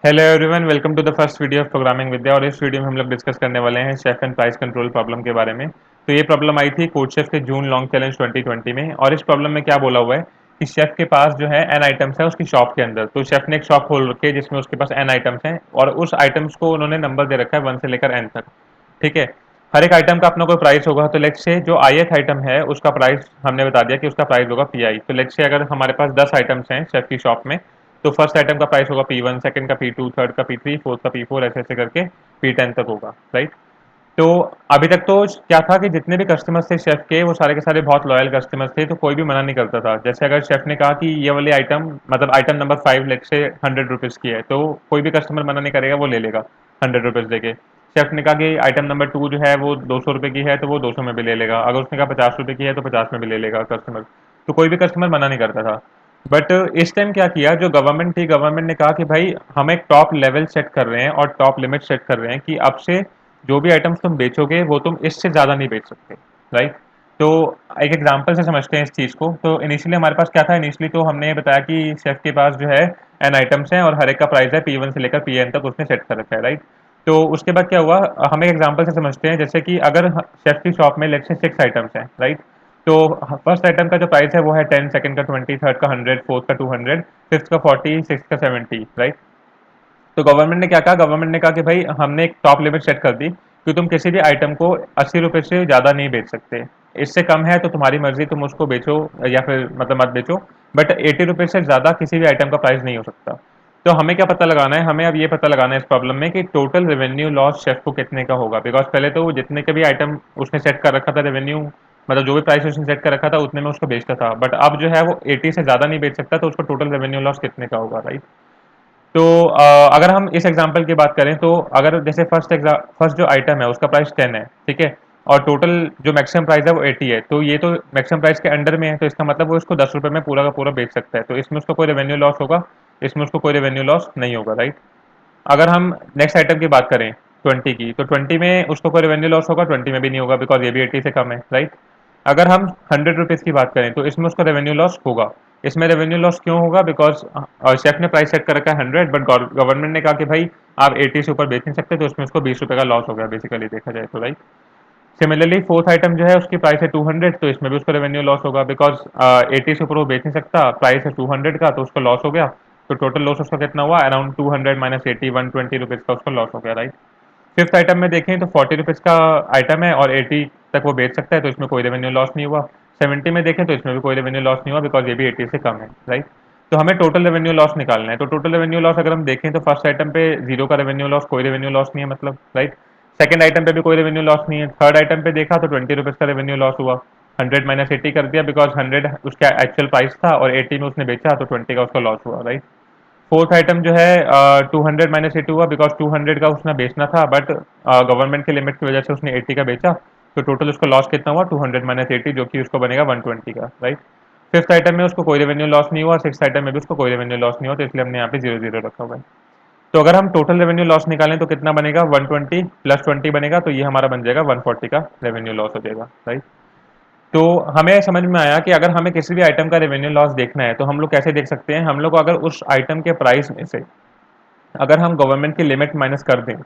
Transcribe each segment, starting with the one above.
Hello everyone, welcome to the first video of programming Vidya. और इस video में हम लोग डिस्कस करने वाले हैं chef and price control problem के बारे में। तो ये प्रॉब्लम आई थी कोड शेफ के जून लॉन्ग चैलेंज 2020 में। और इस प्रॉब्लम में क्या बोला हुआ है कि शेफ के पास जो है एन आइटम्स है उसकी शॉप के अंदर। तो शेफ ने एक शॉप खोल रखी है जिसमें उसके पास एन आइटम्स हैं और उस आइटम्स को उन्होंने नंबर दे रखा है 1 से लेकर एन तक। ठीक है। हर एक आइटम का अपना कोई प्राइस होगा। तो लेट्स से जो आई आइटम है उसका प्राइस हमने बता दिया कि उसका प्राइस होगा पी आई। तो लेट्स से अगर हमारे पास 10 आइटम्स हैं शेफ की शॉप में, तो फर्स्ट आइटम का प्राइस होगा P1, सेकंड का P2, थर्ड का P3, फोर्थ का P4, ऐसे ऐसे करके P10 तक होगा। राइट। तो अभी तक तो क्या था कि जितने भी कस्टमर्स थे शेफ के, वो सारे के सारे बहुत लॉयल कस्टमर्स थे, तो कोई भी मना नहीं करता था। जैसे अगर शेफ ने कहा कि ये वाली आइटम मतलब आइटम नंबर 5 लेट से 100 रुपीज़ की है, तो कोई भी कस्टमर मना नहीं करेगा, वो ले लेगा 100 रुपीज़ देके। शेफ ने कहा कि आइटम नंबर 2 जो है वो 200 रुपये की है, तो वो 200 में भी ले लेगा। अगर उसने कहा 50 रुपये की है तो 50 में भी ले लेगा कस्टमर। तो कोई भी कस्टमर मना नहीं करता था। बट इस टाइम क्या किया जो गवर्नमेंट थी, गवर्नमेंट ने कहा कि भाई हम एक टॉप लेवल सेट कर रहे हैं और टॉप लिमिट सेट कर रहे हैं कि अब से जो भी आइटम्स तुम बेचोगे वो तुम इससे ज़्यादा नहीं बेच सकते। राइट। तो एक एग्जांपल से समझते हैं इस चीज़ को। तो इनिशियली हमारे पास क्या था, इनिशियली तो हमने ये बताया कि शेफ के पास जो है एन आइटम्स हैं और हर एक का प्राइस है P1 से लेकर Pn तक उसने सेट कर रखा है। राइट। तो उसके बाद क्या हुआ, हम एक एग्जांपल से समझते हैं। जैसे कि अगर शेफ की शॉप में लेट्स से 6 आइटम्स हैं। राइट। तो फर्स्ट आइटम का जो प्राइस है वो है 10, सेकंड का 20, थर्ड का 100, फोर्थ का 200, फिफ्थ का 40, सिक्स का 70। राइट। तो गवर्नमेंट ने क्या कहा, गवर्नमेंट ने कहा कि भाई हमने एक टॉप लिमिट सेट कर दी कि तुम किसी भी आइटम को 80 रुपये से ज़्यादा नहीं बेच सकते। इससे कम है तो तुम्हारी मर्जी, तुम उसको बेचो या फिर मतलब मत बेचो। बट 80 रुपये से ज़्यादा किसी भी आइटम का प्राइस नहीं हो सकता। तो हमें क्या पता लगाना है, हमें अब ये पता लगाना है इस प्रॉब्लम में कि टोटल रेवेन्यू लॉस शेफ को कितने का होगा। बिकॉज पहले तो वो जितने के भी आइटम उसने सेट कर रखा था रेवेन्यू, मतलब जो भी प्राइस उसने सेट कर रखा था उतने में उसको बेचता था। बट अब जो है वो 80 से ज़्यादा नहीं बेच सकता, तो उसको टोटल रेवेन्यू लॉस कितने का होगा। राइट। तो अगर हम इस एग्जांपल की बात करें, तो अगर जैसे फर्स्ट जो आइटम है उसका प्राइस 10 है। ठीक है। और टोटल जो मैक्सिमम प्राइस है वो 80 है, तो ये तो मैक्सिमम प्राइस के अंडर में है, तो इसका मतलब वो इसको 10 रुपये में पूरा का पूरा बेच सकता है। तो इसमें उसको कोई रेवेन्यू लॉस होगा, इसमें उसको कोई रेवेन्यू लॉस नहीं होगा। राइट। अगर हम नेक्स्ट आइटम की बात करें 20 की, तो 20 में उसको कोई रेवेन्यू लॉस होगा, 20 में भी नहीं होगा, बिकॉज ये भी 80 से कम है। राइट। अगर हम 100 रुपीज़ की बात करें तो इसमें उसका रेवेन्यू लॉस होगा। इसमें रेवेन्यू लॉस क्यों होगा, बिकॉज शेफ ने प्राइस सेट कर रखा है 100, बट गवर्नमेंट ने कहा कि भाई आप 80 से ऊपर बेच नहीं सकते, तो उसमें उसको 20 रुपये का लॉस हो गया बेसिकली देखा जाए तो। राइट। सिमिलरली फोर्थ आइटम जो है उसकी प्राइस है 200, तो इसमें भी उसको रेवेन्यू लॉस होगा, बिकॉज 80 से ऊपर वो बेच नहीं सकता, प्राइस है 200 का, तो उसका लॉस हो गया। तो टोटल लॉस उसका कितना हुआ, अराउंड 200 माइनस 80, 120 रुपीज़ का उसका लॉस हो गया। राइट। फिफ्थ आइटम में देखें तो 40 रुपीज़ का आइटम है और 80 तक वो बेच सकता है, तो इसमें कोई रेवेन्यू लॉस नहीं हुआ। 70 में देखें तो इसमें भी कोई रेवेन्यू लॉस नहीं हुआ, बिकॉज ये भी 80 से कम है। राइट। तो हमें टोटल रेवेन्यू लॉस निकालना है। तो टोटल रेवेन्यू लॉस अगर हम देखें तो फर्स्ट आइटम पे जीरो का रेवेन्यू लॉस, कोई रेवेन्यू लॉस नहीं है मतलब। राइट। सेकंड आइटम पे भी कोई रेवेन्यू लॉस नहीं है। थर्ड आइटम पे देखा तो 20 रुपीज़ का रेवेन्यू लॉस हुआ। 100 माइनस 80 कर दिया, बिकॉज 100 उसका एक्चुअल प्राइस था और 80 में उसने बेचा, तो 20 का उसका लॉस हुआ। राइट। फोर्थ आइटम जो है 200 माइनस 80 हुआ, बिकॉज 200 का उसने बेचना था, बट गवर्नमेंट के लिमिट की वजह से उसने 80 का बेचा। तो टोटल उसका लॉस कितना हुआ, 200 माइनस 80, जो कि उसको बनेगा 120 का। राइट। फिफ्थ आइटम में उसको कोई रेवेन्यू लॉस नहीं हुआ, सिक्स आइटम में भी उसको कोई रेवेन्यू लॉस नहीं हुआ, तो इसलिए हमने यहाँ पे 0 0 रखा हुआ है। तो अगर हम टोटल रेवेन्यू लॉस निकालें तो कितना बनेगा, 120 प्लस 20 बनेगा, तो ये हमारा बन जाएगा 140 का रेवेन्यू लॉस हो जाएगा। राइट। तो हमें समझ में आया कि अगर हमें किसी भी आइटम का रेवेन्यू लॉस देखना है तो हम लोग कैसे देख सकते हैं। हम लोग को अगर उस आइटम के प्राइस में से अगर हम गवर्नमेंट की लिमिट माइनस कर दें,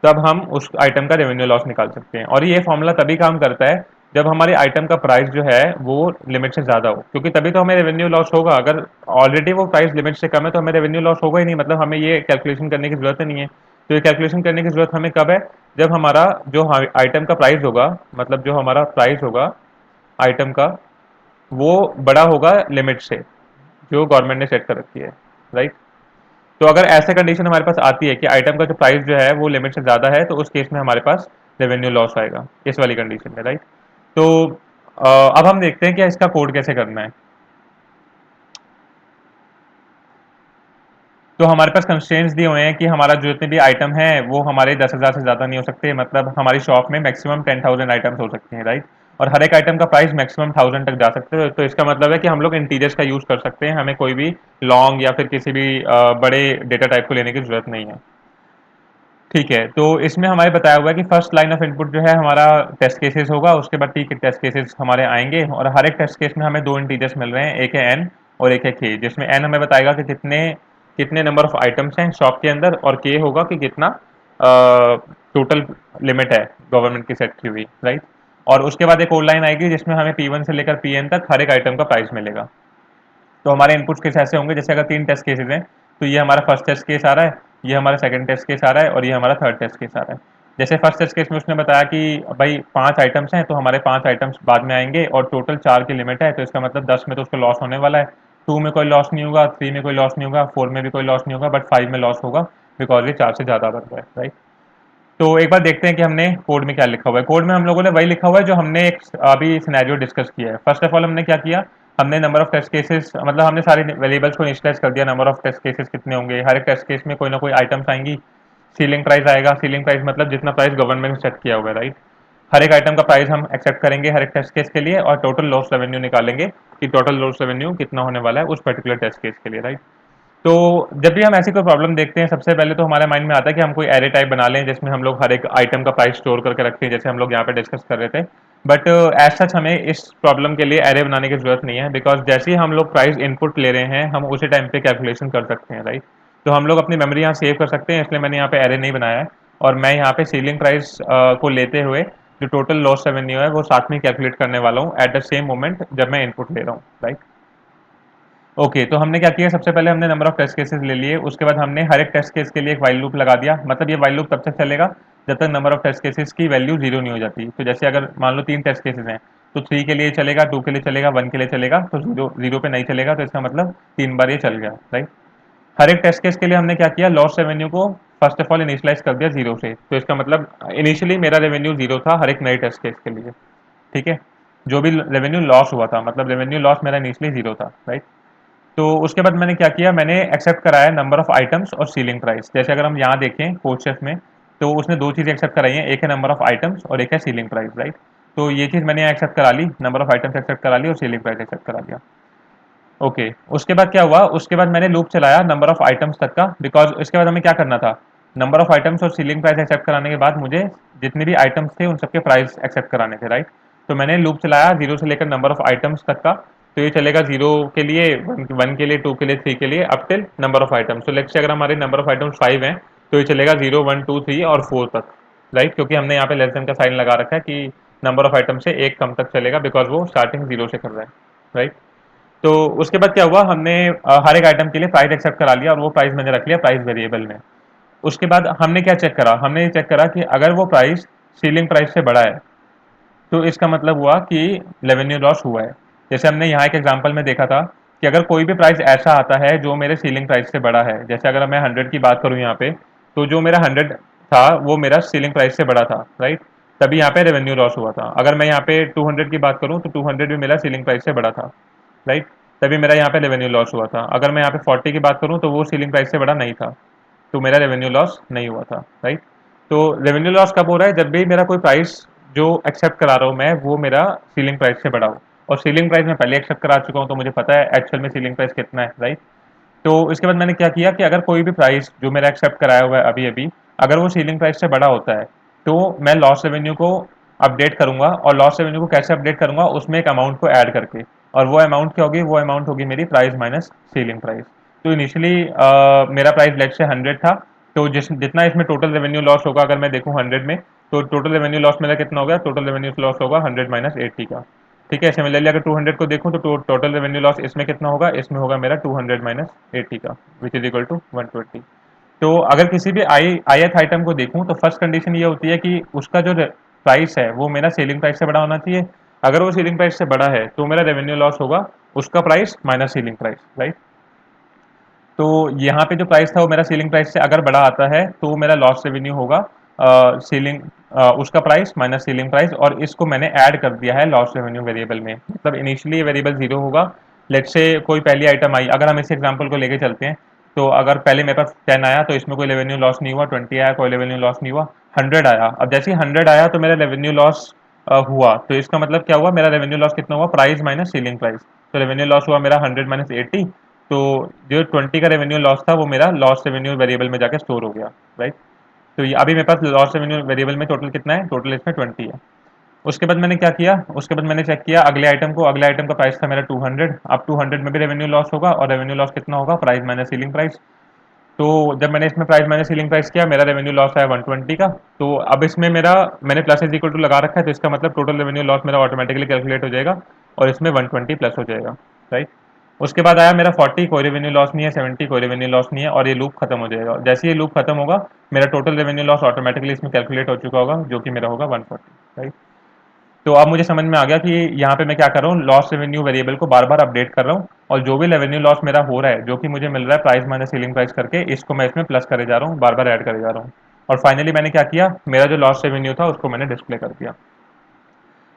तब हम उस आइटम का रेवेन्यू लॉस निकाल सकते हैं। और ये फॉर्मूला तभी काम करता है जब हमारे आइटम का प्राइस जो है वो लिमिट से ज़्यादा हो, क्योंकि तभी तो हमें रेवेन्यू लॉस होगा। अगर ऑलरेडी वो प्राइस लिमिट से कम है तो हमें रेवेन्यू लॉस होगा ही नहीं, मतलब हमें ये कैलकुलेशन करने की ज़रूरत ही नहीं है। तो ये कैलकुलेशन करने की ज़रूरत हमें कब है, जब हमारा जो आइटम का प्राइस होगा, मतलब जो हमारा प्राइस होगा आइटम का, वो बड़ा होगा लिमिट से जो गवर्नमेंट ने सेट कर रखी है। राइट। तो अगर ऐसे कंडीशन हमारे पास आती है कि आइटम का जो प्राइस जो है वो लिमिट से ज़्यादा है, तो उस केस में हमारे पास रेवेन्यू लॉस आएगा इस वाली कंडीशन में। राइट। तो अब हम देखते हैं कि इसका कोड कैसे करना है। तो हमारे पास कंस्ट्रेंट्स दिए हुए हैं कि हमारा जो जितने भी आइटम है वो हमारे 10,000 से ज़्यादा नहीं हो सकते, मतलब हमारी शॉप में मैक्सिमम 10,000 आइटम्स हो सकते हैं। राइट। और हर एक आइटम का प्राइस मैक्सिमम 1000 तक जा सकते हैं। तो इसका मतलब है कि हम लोग इंटीजर्स का यूज़ कर सकते हैं, हमें कोई भी लॉन्ग या फिर किसी भी बड़े डेटा टाइप को लेने की जरूरत नहीं है। ठीक है। तो इसमें हमारे बताया हुआ है कि फर्स्ट लाइन ऑफ इनपुट जो है हमारा टेस्ट केसेस होगा, उसके बाद टी के टेस्ट केसेस हमारे आएंगे, और हर एक टेस्ट केस में हमें दो इंटीजर्स मिल रहे हैं, एक है एन और एक है के, जिसमें एन हमें बताएगा कि कितने कितने नंबर ऑफ आइटम्स हैं शॉप के अंदर, और के होगा कि कितना टोटल लिमिट है गवर्नमेंट की सेट की हुई, राइट। और उसके बाद एक और लाइन आएगी जिसमें हमें P1 से लेकर Pn तक हर एक आइटम का प्राइस मिलेगा। तो हमारे इनपुट्स केस ऐसे होंगे, जैसे अगर 3 टेस्ट केसेस हैं तो ये हमारा फर्स्ट टेस्ट केस आ रहा है, ये हमारा सेकंड टेस्ट केस आ रहा है, और ये हमारा थर्ड टेस्ट केस आ रहा है। जैसे फर्स्ट टेस्ट केस में उसने बताया कि भाई 5 आइटम्स हैं तो हमारे 5 आइटम्स बाद में आएंगे और टोटल 4 की लिमिट है, तो इसका मतलब 10 में तो उसको लॉस होने वाला है, 2 में कोई लॉस नहीं होगा, 3 में कोई लॉस नहीं होगा, 4 में भी कोई लॉस नहीं होगा, बट 5 में लॉस होगा बिकॉज ये 4 से ज़्यादा बन रहा है, राइट। तो एक बार देखते हैं कि हमने कोड में क्या लिखा हुआ है। कोड में हम लोगों ने वही लिखा हुआ है जो हमने एक अभी सिनेरियो डिस्कस किया है। फर्स्ट ऑफ ऑल हमने क्या किया, हमने नंबर ऑफ टेस्ट केसेस, मतलब हमने सारे वेरिएबल्स को इनिशियलाइज कर दिया, नंबर ऑफ टेस्ट केसेस कितने होंगे, हर एक टेस्ट केस में कोई ना कोई आइटम्स आएंगी, सीलिंग प्राइस आएगा, सीलिंग प्राइस मतलब जितना प्राइस गवर्नमेंट ने सेट किया हुआ है, राइट। हर एक आइटम का प्राइस हम एक्सेप्ट करेंगे हर एक टेस्ट केस के लिए, और टोटल लॉस रेवेन्यू निकालेंगे कि टोटल लॉस रेवेन्यू कितना होने वाला है उस पर्टिकुलर टेस्ट केस के लिए, राइट। तो जब भी हम ऐसी कोई प्रॉब्लम देखते हैं, सबसे पहले तो हमारे माइंड में आता है कि हम कोई एरे टाइप बना लें जिसमें हम लोग हर एक आइटम का प्राइस स्टोर करके रखते हैं, जैसे हम लोग यहाँ पे डिस्कस कर रहे थे। बट एज सच हमें इस प्रॉब्लम के लिए एरे बनाने की जरूरत नहीं है, बिकॉज जैसे ही हम लोग प्राइस इनपुट ले रहे हैं हम उसी टाइम पे कैलकुलेशन कर सकते हैं, राइट। तो हम लोग अपनी मेमोरी यहाँ सेव कर सकते हैं, इसलिए मैंने यहाँ पे एरे नहीं बनाया है, और मैं यहाँ पे सीलिंग प्राइस को लेते हुए जो टोटल लॉस रेवेन्यू है वो साथ में कैलकुलेट करने वाला हूँ एट द सेम मोमेंट जब मैं इनपुट ले रहा हूँ, राइट। ओके, तो हमने क्या किया, सबसे पहले हमने नंबर ऑफ टेस्ट केसेस ले लिए, उसके बाद हमने हर एक टेस्ट केस के लिए एक वाइल लूप लगा दिया। मतलब ये वाइल लूप तब तक चलेगा जब तक नंबर ऑफ टेस्ट केसेस की वैल्यू जीरो नहीं हो जाती। तो जैसे अगर मान लो 3 टेस्ट केसेस हैं तो 3 के लिए चलेगा, 2 के लिए चलेगा, 1 के लिए चलेगा, तो जीरो जीरो पे नहीं चलेगा, तो इसका मतलब 3 बार ये चल गया, राइट। हर एक टेस्ट केस के लिए हमने क्या किया, लॉस रेवेन्यू को फर्स्ट ऑफ ऑल इनिशियलाइज कर दिया जीरो से, तो इसका मतलब इनिशियली मेरा रेवेन्यू जीरो था हर एक नए टेस्ट केस के लिए, ठीक है। जो भी रेवेन्यू लॉस हुआ था, मतलब रेवेन्यू लॉस मेरा इनिशियली जीरो था, राइट। तो उसके बाद मैंने क्या किया, मैंने एक्सेप्ट कराया नंबर ऑफ आइटम्स और सीलिंग प्राइस। जैसे अगर हम यहाँ देखें कोड शेफ में, तो उसने दो चीज़ें एक्सेप्ट कराई हैं, एक है नंबर ऑफ आइटम्स और एक है सीलिंग प्राइस, राइट। तो ये चीज़ मैंने यहाँ एक्सेप्ट करा ली, नंबर ऑफ आइटम्स एक्सेप्ट करा ली और सीलिंग प्राइस एक्सेप्ट करा लिया। ओके, उसके बाद क्या हुआ, उसके बाद मैंने लूप चलाया नंबर ऑफ आइटम्स तक का, बिकॉज इसके बाद हमें क्या करना था, नंबर ऑफ आइटम्स और सीलिंग प्राइस एक्सेप्ट कराने के बाद मुझे जितने भी आइटम्स थे उन सबके प्राइस एक्सेप्ट कराने थे, राइट। तो मैंने लूप चलाया जीरो से लेकर नंबर ऑफ आइटम्स तक का, तो ये चलेगा जीरो के लिए, वन के लिए, टू के लिए, थ्री के लिए, up till number of items. तो लेट्स से अगर हमारे नंबर ऑफ आइटम्स 5 हैं तो ये चलेगा जीरो, वन, टू, थ्री और 4 तक, राइट। क्योंकि हमने यहाँ पे लेस देन का साइन लगा रखा है कि नंबर ऑफ आइटम से एक कम तक चलेगा, बिकॉज वो स्टार्टिंग जीरो से कर रहा है, राइट। तो उसके बाद क्या हुआ, हमने हर एक आइटम के लिए प्राइस एक्सेप्ट करा लिया और वो प्राइस मैंने रख लिया प्राइस वेरिएबल में। उसके बाद हमने क्या चेक करा, हमने ये चेक करा कि अगर वो प्राइस सीलिंग प्राइस से बड़ा है तो इसका मतलब हुआ कि रेवेन्यू लॉस हुआ है। जैसे हमने यहाँ एक एग्जांपल में देखा था कि अगर कोई भी प्राइस ऐसा आता है जो मेरे सीलिंग प्राइस से बड़ा है, जैसे अगर मैं 100 की बात करूँ यहाँ पे, तो जो मेरा 100 था वो मेरा सीलिंग प्राइस से बड़ा था, राइट। तभी यहाँ पे रेवेन्यू लॉस हुआ था। अगर मैं यहाँ पे 200 की बात करूँ तो 200 भी मेरा सीलिंग प्राइस से बड़ा था, राइट। तभी मेरा यहाँ पे रेवेन्यू लॉस हुआ था। अगर मैं यहाँ पे 40 की बात करूँ तो वो सीलिंग प्राइस से बड़ा नहीं था, तो मेरा रेवेन्यू लॉस नहीं हुआ था, राइट। तो रेवेन्यू लॉस कब हो रहा है, जब भी मेरा कोई प्राइस जो एक्सेप्ट करा रहा हूँ मैं वो मेरा सीलिंग प्राइस से बड़ा हो, और सीलिंग प्राइस मैं पहले एक्सेप्ट करा चुका हूँ तो मुझे पता है एक्चुअल में सीलिंग प्राइस कितना है, राइट। तो इसके बाद मैंने क्या किया कि अगर कोई भी प्राइस जो मेरा एक्सेप्ट कराया हुआ है अभी अभी, अगर वो सीलिंग प्राइस से बड़ा होता है तो मैं लॉस रेवेन्यू को अपडेट करूंगा, और लॉस रेवेन्यू को कैसे अपडेट करूंगा, उसमें एक अमाउंट को ऐड करके, और वो अमाउंट क्या होगी, वो अमाउंट होगी मेरी प्राइस माइनस सीलिंग प्राइस। तो इनिशियली मेरा प्राइस लेट से 100 था, तो जितना इसमें टोटल रेवेन्यू लॉस होगा, अगर मैं देखूँ 100 में, तो टोटल रेवेन्यू लॉस मेरा कितना होगा, टोटल रेवेन्यू लॉस होगा 100 माइनस 80 का, ठीक है। ऐसे में ले लिया, अगर 200 को देखूँ तो टोटल रेवेन्यू लॉस इसमें कितना होगा, इसमें होगा मेरा 200 माइनस 80 का, विच इज इक्वल टू 120। तो अगर किसी भी ith आइटम को देखूं तो फर्स्ट कंडीशन ये होती है कि उसका जो प्राइस है वो मेरा सेलिंग प्राइस से बड़ा होना चाहिए। अगर वो सेलिंग प्राइस से बड़ा है तो मेरा रेवेन्यू लॉस होगा उसका price minus ceiling price, right. तो यहाँ पे जो प्राइस था वो मेरा सीलिंग प्राइस से अगर बड़ा आता है तो मेरा लॉस रेवेन्यू होगा सीलिंग उसका प्राइस माइनस सीलिंग प्राइस, और इसको मैंने ऐड कर दिया है लॉस रेवेन्यू वेरिएबल में। मतलब इनिशियली वेरिएबल जीरो होगा, लेट से कोई पहली आइटम आई, अगर हम इस एग्जांपल को लेके चलते हैं, तो अगर पहले मेरे पास 10 आया तो इसमें कोई रेवेन्यू लॉस नहीं हुआ, 20 आया कोई रेवेन्यू लॉस नहीं हुआ, 100 आया, अब जैसे ही 100 आया तो मेरा रेवेन्यू लॉस हुआ, तो इसका मतलब क्या हुआ, मेरा रेवेन्यू लॉस कितना हुआ, प्राइस माइनस सीलिंग प्राइस। तो रेवेन्यू लॉस हुआ मेरा 100 माइनस 80, तो जो 20 का रेवेन्यू लॉस था वो मेरा लॉस रेवेन्यू वेरिएबल में जाकर स्टोर हो गया, राइट। तो ये अभी मेरे पास लॉस रेवेन्यू वेरिएबल में टोटल कितना है, टोटल इसमें 20 है। उसके बाद मैंने क्या किया, उसके बाद मैंने चेक किया अगले आइटम को, अगले आइटम का प्राइस था मेरा 200, अब 200 में भी रेवेन्यू लॉस होगा, और रेवेन्यू लॉस कितना होगा, प्राइस माइनस सीलिंग प्राइस। तो जब मैंने इसमें प्राइस माइनस सीलिंग प्राइस किया, मेरा रेवेन्यू लॉस आया 120 का। तो अब इसमें मेरा मैंने प्लस इज इक्वल टू लगा रखा है, तो इसका मतलब टोटल रेवेन्यू लॉस मेरा ऑटोमेटिकली कैलकुलेट हो जाएगा और इसमें 120 प्लस हो जाएगा, राइट। उसके बाद आया मेरा 40, कोई रेवेन्यू लॉस नहीं है, 70, कोई रेवेन्यू लॉस नहीं है, और ये लूप खत्म हो जाएगा। जैसे ये लूप खत्म होगा, मेरा टोटल रेवेन्यू लॉस ऑटोमेटिकली इसमें कैलकुलेट हो चुका होगा, जो कि मेरा होगा 140, राइट। तो अब मुझे समझ में आ गया कि यहाँ पे मैं क्या कर रहा हूँ, लॉस रेवेन्यू वेरिएबल को बार बार अपडेट कर रहा हूँ, और जो भी रेवेन्यू लॉस मेरा हो रहा है, जो कि मुझे मिल रहा है प्राइस माइनस सीलिंग प्राइस करके, इसको मैं इसमें प्लस करे जा रहा हूँ, बार बार ऐड करे जा रहा हूँ। और फाइनली मैंने क्या किया, मेरा जो लॉस रेवेन्यू था उसको मैंने डिस्प्ले कर दिया।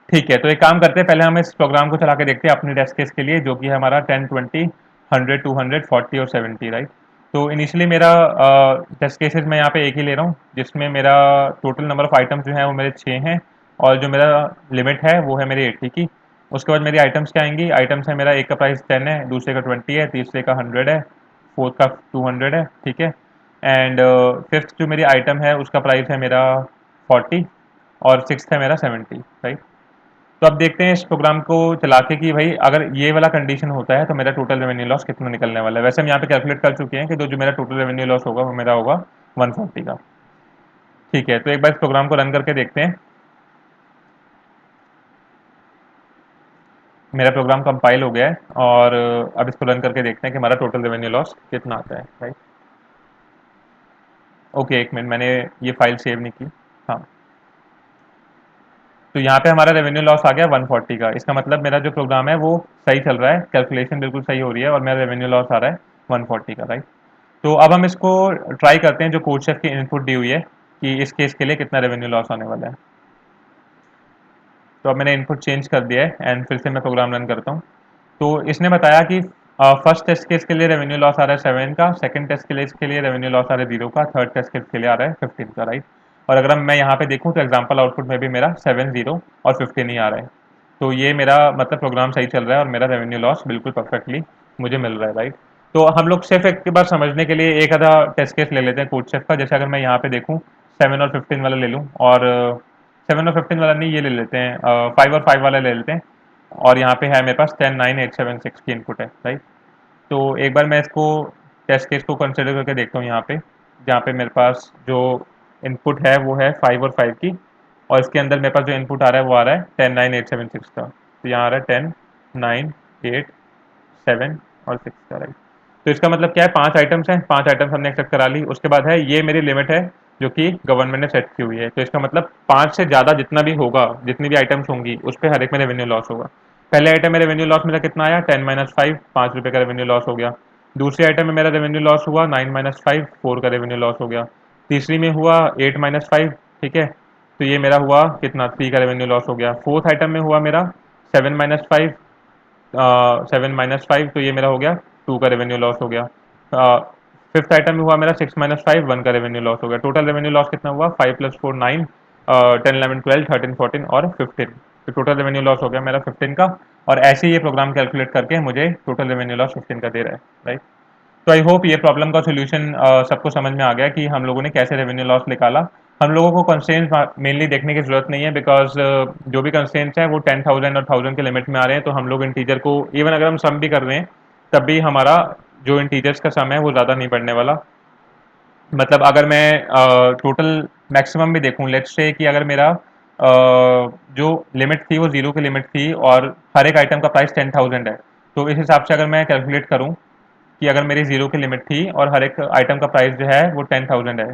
ठीक है, तो एक काम करते हैं, पहले हम इस प्रोग्राम को चला के देखते हैं अपने टेस्ट केस के लिए, जो कि है हमारा 10, 20, 100, 200, 40 और 70, राइट। तो इनिशियली मेरा टेस्ट केसेस मैं यहाँ पे एक ही ले रहा हूँ, जिसमें मेरा टोटल नंबर ऑफ आइटम्स जो है वो मेरे 6 हैं, और जो मेरा लिमिट है वो है मेरी 80 की। उसके बाद मेरी आइटम्स क्या आएंगी, आइटम्स है मेरा एक का प्राइस 10 है, दूसरे का 20 है, तीसरे का 100 है, फोर्थ का 200 है, ठीक है। एंड फिफ्थ जो मेरी आइटम है उसका प्राइस है मेरा 40, और सिक्स्थ है मेरा 70, राइट। तो अब देखते हैं इस प्रोग्राम को चला के कि भाई अगर ये वाला कंडीशन होता है तो मेरा टोटल रेवेन्यू लॉस कितना निकलने वाला है। वैसे हम यहाँ पे कैलकुलेट कर चुके हैं कि जो मेरा टोटल रेवेन्यू लॉस होगा वो मेरा होगा 140 का। ठीक है, तो एक बार इस प्रोग्राम को रन करके देखते हैं। मेरा प्रोग्राम कंपाइल हो गया है, और अब इसको रन करके देखते हैं कि हमारा टोटल रेवेन्यू लॉस कितना आता है, राइट। ओके, एक मिनट, मैंने ये फाइल सेव नहीं की। हाँ, तो यहाँ पे हमारा रेवेन्यू लॉस आ गया 140 का। इसका मतलब मेरा जो प्रोग्राम है वो सही चल रहा है, कैलकुलेशन बिल्कुल सही हो रही है, और मेरा रेवेन्यू लॉस आ रहा है 140 का, राइट। तो अब हम इसको ट्राई करते हैं, जो कोड शेफ की इनपुट दी हुई है कि इस केस के लिए कितना रेवेन्यू लॉस आने वाला है। तो अब मैंने इनपुट चेंज कर दिया है, एंड फिर से मैं प्रोग्राम रन करता हूँ। तो इसने बताया कि फर्स्ट टेस्ट केस के लिए रेवेन्यू लॉस आ रहा है 7 का, सेकंड टेस्ट के लिए रेवेन्यू लॉस आ रहा है 0 का, थर्ड टेस्ट केस के लिए आ रहा है 15 का, राइट। और अगर मैं यहाँ पे देखूँ तो एग्जाम्पल आउटपुट में भी मेरा 7, 0 और 15 ही आ रहा है। तो ये मेरा मतलब प्रोग्राम सही चल रहा है, और मेरा रेवेन्यू लॉस बिल्कुल परफेक्टली मुझे मिल रहा है, राइट। तो हम लोग सिर्फ एक बार समझने के लिए एक आधा टेस्ट केस ले लेते हैं कोड शेफ का। जैसे अगर मैं यहाँ पे देखूँ 7 और 15 वाला ले लूँ, और 7 और 15 वाला नहीं, ये ले लेते हैं, 5 और 5 वाला ले लेते हैं। और यहाँ पे है मेरे पास 10, 9, 8, 7, 6 की इनपुट है, राइट। तो एक बार मैं इसको टेस्ट केस को कंसिडर करके देखता हूँ यहाँ पे, जहाँ पे मेरे पास जो इनपुट है वो है 5 और 5 की, और इसके अंदर मेरे पास जो इनपुट आ रहा है वो आ रहा है 10, 9, 8, 7, 6 का। तो यहाँ आ रहा है 10, 9, 8, 7 और 6 का, राइट। तो इसका मतलब क्या है, 5 आइटम्स हैं, 5 आइटम्स हमने एक्सेप्ट करा ली। उसके बाद है ये मेरी लिमिट है जो कि गवर्नमेंट ने सेट की हुई है। तो इसका मतलब 5 से ज़्यादा जितना भी होगा, जितनी भी आइटम्स होंगी, उस पर हर एक में रेवेन्यू लॉस होगा। पहले आइटम में रेवेन्यू लॉस मेरा कितना आया, 10 - 5, 5 रुपये का रेवेन्यू लॉस हो गया। दूसरी आइटम में मेरा रेवेन्यू लॉस हुआ 9 - 5, 4 का रेवेन्यू लॉस हो गया। तीसरी में हुआ 8 - 5, ठीक है, तो ये मेरा हुआ कितना, 3 का रेवेन्यू लॉस हो गया। फोर्थ आइटम में हुआ मेरा 7 - 5, 7 - 5, तो ये मेरा हो गया 2 का रेवेन्यू लॉस हो गया। फिफ्थ आइटम में हुआ मेरा 6 - 5, 1 का रेवेन्यू लॉस हो गया। टोटल रेवेन्यू लॉस कितना हुआ, 5 + 4 9, 10 11 12 13 14 और 15। तो टोटल रेवेन्यू लॉस हो गया मेरा 15 का। और ऐसे ही ये प्रोग्राम कैलकुलेट करके मुझे टोटल रेवेन्यू लॉस 15 का दे रहा है, राइट। तो आई होप ये प्रॉब्लम का सॉल्यूशन सबको समझ में आ गया कि हम लोगों ने कैसे रेवेन्यू लॉस निकाला। हम लोगों को कंस्ट्रेंट्स मेनली देखने की जरूरत नहीं है, बिकॉज जो भी कंस्ट्रेंट्स हैं वो 10,000 और 1000 के लिमिट में आ रहे हैं। तो हम लोग इंटीजर को इवन अगर हम सम भी कर रहे हैं, तब भी हमारा जो इंटीजर्स का सम है वो ज़्यादा नहीं बढ़ने वाला। मतलब अगर मैं टोटल मैक्सिमम भी देखूं, लेट्स से कि अगर मेरा जो लिमिट थी वो 0 की लिमिट थी, और हर एक आइटम का प्राइस 10,000 है। तो इस हिसाब से अगर मैं कैलकुलेट करूं कि अगर मेरी 0 की लिमिट थी और हर एक आइटम का प्राइस जो है वो 10,000 है,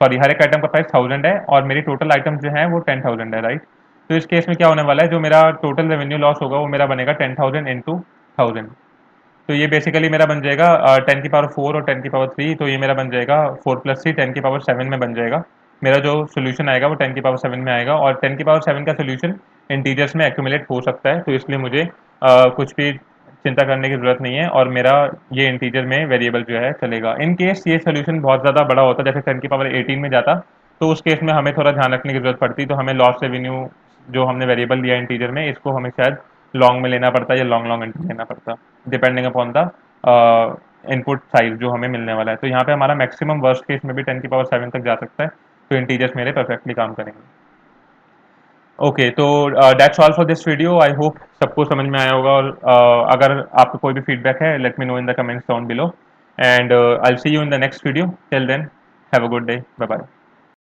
सॉरी, हर एक आइटम का प्राइस 1000 है, और मेरी टोटल आइटम जो है वो 10,000 है, राइट। तो इस केस में क्या होने वाला है, जो मेरा टोटल रेवेन्यू लॉस होगा वो मेरा बनेगा 10,000 इंटू 1000। तो ये बेसिकली मेरा बन जाएगा 10 की पावर 4 और 10 की पावर 3, तो ये मेरा बन जाएगा 4 + 3 10 की पावर 7 में बन जाएगा। मेरा जो सोल्यूशन आएगा वो 10 की पावर 7 में आएगा, और 10 की पावर 7 का सोल्यूशन इंटीजर्स में एक्यूमुलेट हो सकता है, तो इसलिए मुझे कुछ भी चिंता करने की ज़रूरत नहीं है, और मेरा ये इंटीजर में वेरिएबल जो है चलेगा। इन केस ये सोल्यूशन बहुत ज़्यादा बड़ा होता, जैसे 10 की पावर 18 में जाता, तो उस केस में हमें थोड़ा ध्यान रखने की ज़रूरत पड़ती। तो हमें लॉस रेवेन्यू जो हमने वेरिएबल लिया इंटीजर में, इसको हमें शायद लॉन्ग में लेना पड़ता, या लॉन्ग लॉन्ग एंट्री लेना पड़ता, depending upon the input size जो हमें मिलने वाला है। तो यहाँ पे हमारा मैक्सिमम वर्स्ट केस में भी 10 की पावर 7 तक जा सकता है। तो इंटीजर्स मेरे परफेक्टली काम करेंगे। ओके, तो that's all for this video. I hope सबको समझ में आया होगा, और अगर आपको कोई भी फीडबैक है, let me know in the comments down below. and I'll see you in the next video. Till then, have a good day. Bye bye.